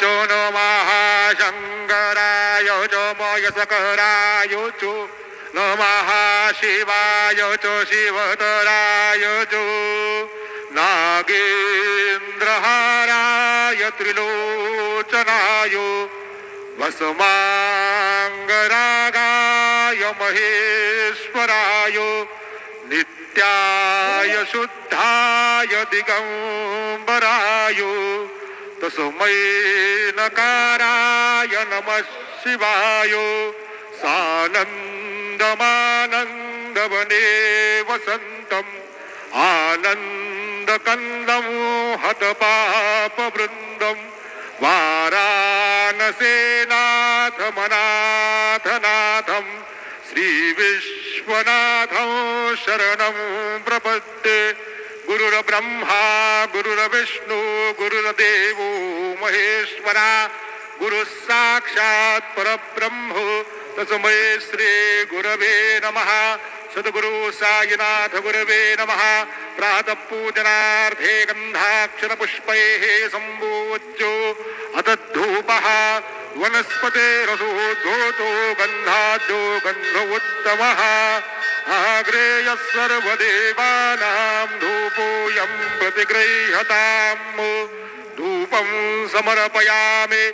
चो नमः शंकराय चो मयसकराय चो नमः शिवाय चो शिवतराय चो नागेन्द्रहाराय त्रिलोचनाय वसुमांगरागाय महेश्वराय नित्याय शुद्धाय दिगंबराय तस्मै नकाराय नमः शिवाय सानन्दमानन्दवने वसन्तम् आनन्दकन्दं हतपापवृन्दम् वाराणसीनाथमनाथनाथं श्रीविश्वनाथं शरणं प्रपद्ये गुरुर्ब्रह्मा गुरुर्विष्णु गुरुर्देवो महेश्वरा गुरुः साक्षात् परब्रह्म तस्मै श्री गुरवे नमः। सद्गुरु साईनाथ गुरवे नमः। प्रातः पूजनार्थे गन्धाक्षर पुष्पैः सम्पूज्यो अतद्धूपः वनस्पतेरधोतो गन्धाद्यो गन्ध उत्तमः आग्रेयः सर्वदेवानां धूपोऽयं प्रतिगृह्यताम् धूपं समर्पयामि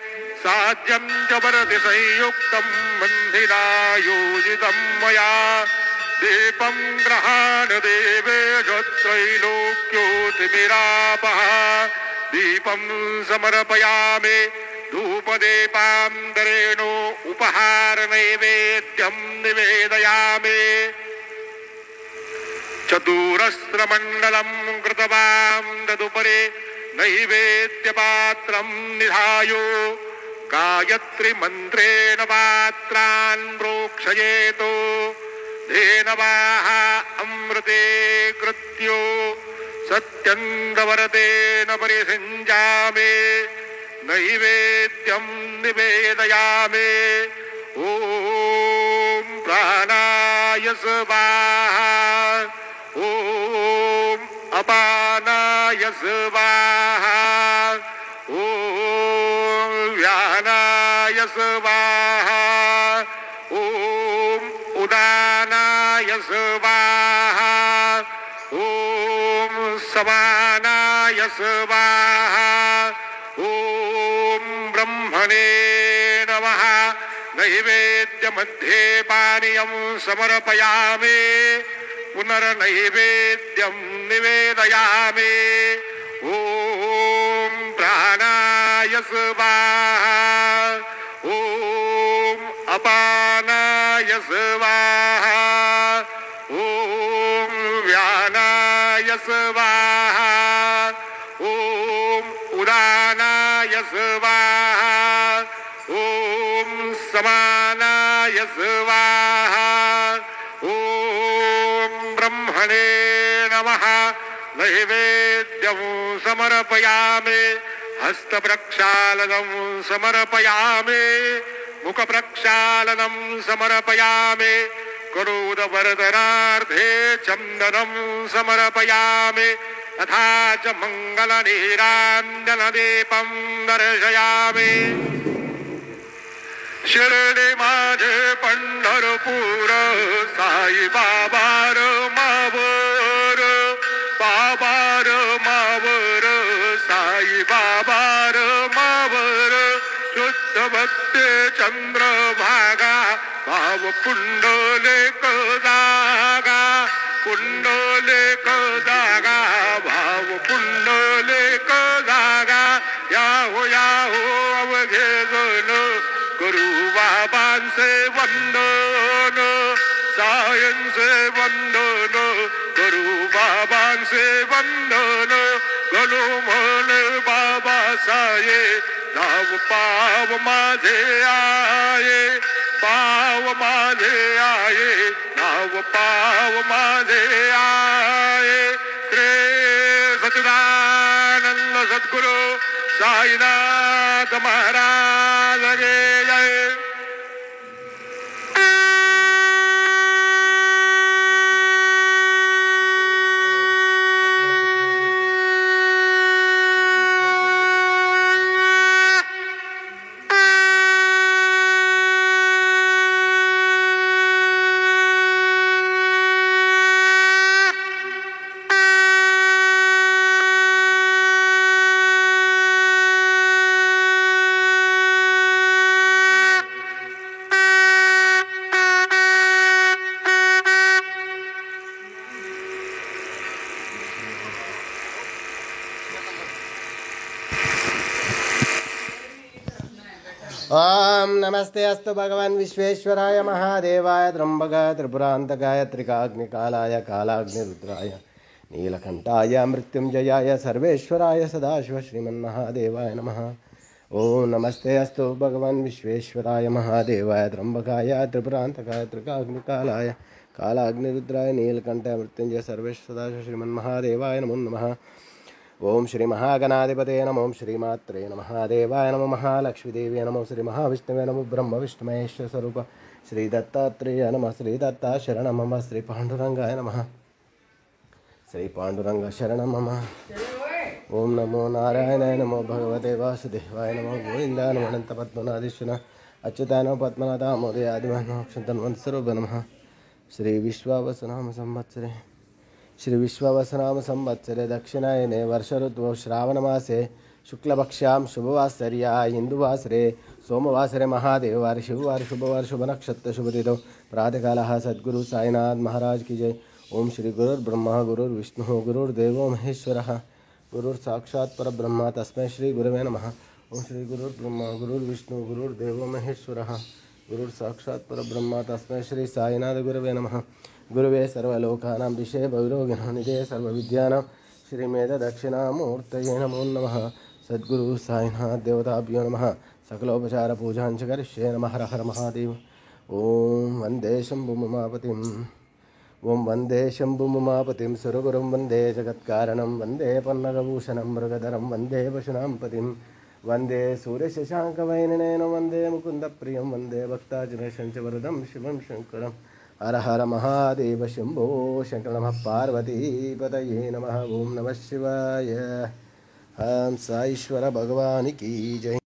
साध्यं च वरति संयुक्तं बन्धिना योजितं मया दीपं ग्रहाण देवेश त्रैलोक्योतिमिरापः दीपं समर्पयामि धूपदीपान्तरेणो उपहार नैवेद्यं निवेदयामि चतुरस्रमण्डलं कृतवां तदुपरि नैवेद्यपात्रं निधायो गायत्री मन्त्रेण पात्रान् प्रोक्षयेतो धेनवाः अमृते कृत्यो सत्यन्दवरतेन परिषिञ्जामि नैवेद्यं निवेदयामि ॐ प्राणाय स्वाहा ॐ अपानाय स्वाहा ॐ व्यानाय स्वाहा ॐ उदानाय स्वाहा ॐ समानाय स्वाहा ॐ ब्रह्मणे नमः। नैवेद्यमध्ये पानीयं समर्पयामि पुनर्नैवेद्यं निवेदयामि ॐ प्राणाय स्वाहा ॐ अपानाय स्वाहा ॐ व्यानाय स्वाहा ॐ उदानाय स्वाहा ॐ समानाय स्वाहा ॐ ब्रह्मणे नमः। नैवेद्यं समर्पयामि हस्तप्रक्षालनं समर्पयामि मुखप्रक्षालनं समर्पयामि करोदवर्धनार्थे चन्दनं समर्पयामि तथा च मङ्गलनीराञ्जनदीपं दर्शयामि। शिर्डी माझे पंढरपूर साई बाबार मावर बाबार मावर साई बाबार मावर शुद्ध भक्ते चंद्रभागा भाव पुंडलेक जागा पुंडलेक जागा भाव पुंडलेक जागा याहो याहो अवघे जण गुरु बाबांचे वंदन सायंचे वंदन गुरु बाबांचे वंदन गलो म्हण बाबा साये नाव पाव माझे आये पाव माझे आये नाव पाव माझे आये श्री सच्चिदानंद सद्गुरु साईनाथ महाराज के जय। ओम नमस्ते अस्तु भगवान विश्वेश्वराय महादेवाय त्र्यंबकाय त्रिपुरांतकाय त्रिकाग्निकालाय कालाग्निरुद्राय नीलकंठाय मृत्युंजयाय सर्वेश्वराय सदाशिव श्रीमन्महादेवाय नमः। ओम नमस्ते अस्तु भगवान विश्वेश्वराय महादेवाय त्र्यंबकाय त्रिपुरांतकाय त्रिकाग्निकालाय कालाग्निरुद्राय नीलकंठाय मृत्युंजय सर्वेश्वर सदाशिव श्रीमन्महादेवाय नमो नमः। ओम श्री महागणाधिपते नमो ओम श्रीमात्रे नमः देवाय नमो महालक्ष्मीदेवी नमो श्री महाविष्णुवे नमो ब्रह्म विष्णु महेश्वर स्वरूप श्री दत्तात्रेय नमः श्री दत्ता शरण मम श्री पांडुरंगाय नमः श्री पांडुरंग शरण मम। ओम नमो नारायणाय नमो भगवते वासुदेवाय नमो गोविंदाय नमो अनंत पद्मनाधीश्वर अच्युताय नमो पद्मनाथ दामोदराय आदिवाय नमो क्षन्तन्वन्त स्वरूप नमः। श्री विश्वावसनाम संवत्सरे श्री विश्वावसनाम संवत्सरे दक्षिणायने वर्ष ऋतु श्रावणमासे शुक्लपक्षां शुभवासर्या हिंदुवासरे सोमवासरे महादेववार शिववार शुभवार शुभ नक्षत्र शुभतिथौ प्रातःकालः सद्गुरु साईनाथ महाराज की जय। ओम श्री गुरुर्ब्रह्मा गुरुर्विष्णु गुरुर्देवो महेश्वरः गुरुर्साक्षात् परब्रह्म तस्मै श्री गुरवे नमः। ओम श्री गुरुर्ब्रह्मा गुरुर्विष्णु गुरुर्देवो महेश्वरः गुरुर्साक्षात् परब्रह्म तस्मै श्री साईनाथ गुरवे नमः। गुरुवे सर्वलोकानां विषये भैरोगिणो निधे सर्वविद्यानां श्रीमेध दक्षिणामूर्तये नमो नमः। सद्गुरु साईनाथ देवताभ्यो नमः। सकलोपचार पूजांच करिष्ये नमः। हर हर महादेव। ओम वंदे शंभुमुमापतिम् ओम वंदे शंभुमुमापतिं सुरगुरुं वंदे जगत्कारणं वंदे पन्नगभूषणं मृगधरं वंदे पशूनां पतिं वंदे सूर्यशशाङ्कवैननयनं वंदे मुकुन्दप्रियं वंदे भक्ताजनेशं च वरदं शिवं शङ्करम्। हर हर महादेव शंभो शंकर नमः पार्वतीपतये नमः। ओम नमः शिवाय। हम साईश्वर भगवान की जय।